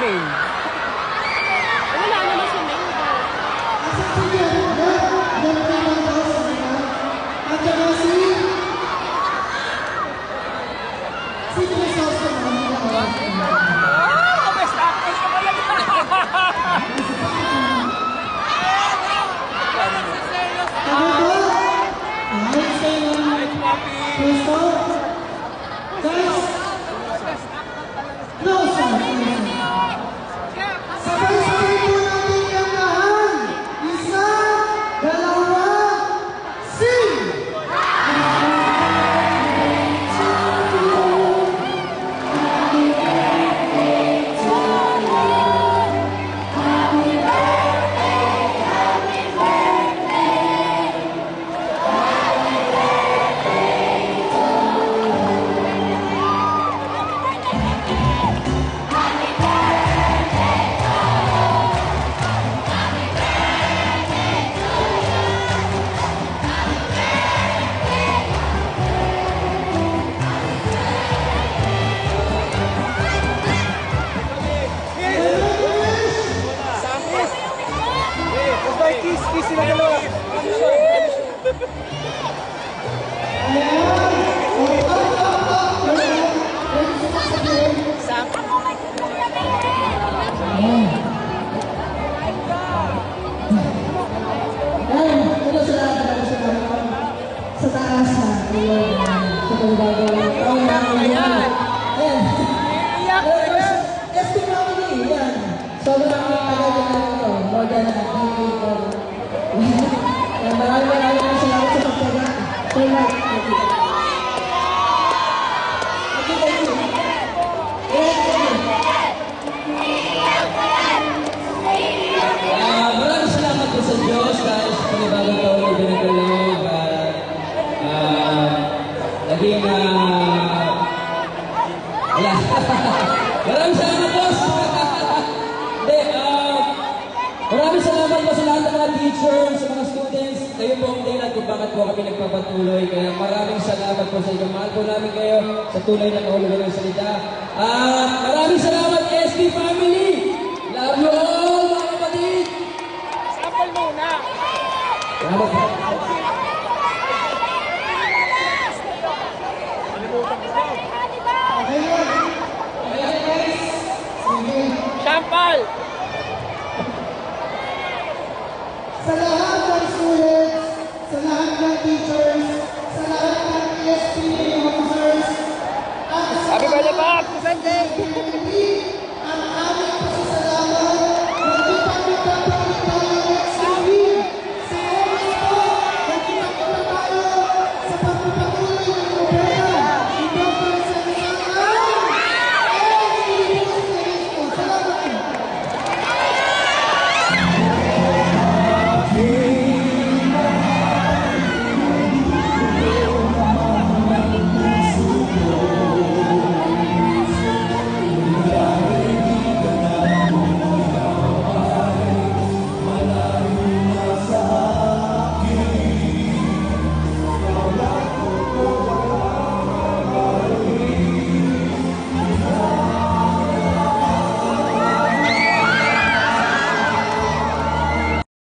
Main. Wala naman si Main. Kiss sila dalawa. Sa taas na. Sa pagbabago. Sobrang tagal na ito. More than a decade ko. Maraming salamat sa pagtaga. Salamat. Maraming salamat po sa Diyos dahil sa panibagong taon na binagalob at naging maraming salamat po. Maraming salamat po sa lahat ng mga teachers, sa mga students. Kayo po ang dahilan kung bakit po kami nagpapatuloy. Kaya maraming salamat po sa inyo. Mahal po namin kayo sa tunay na kahulugan ng salita. Maraming salamat, SB family! Love you all, mga kapatid! Sample muna! Salamat po. Sample! Sa lahat ng students, sa lahat ng teachers, sa lahat ng ESP officers, at sa Happy birthday, Bob! lahat ng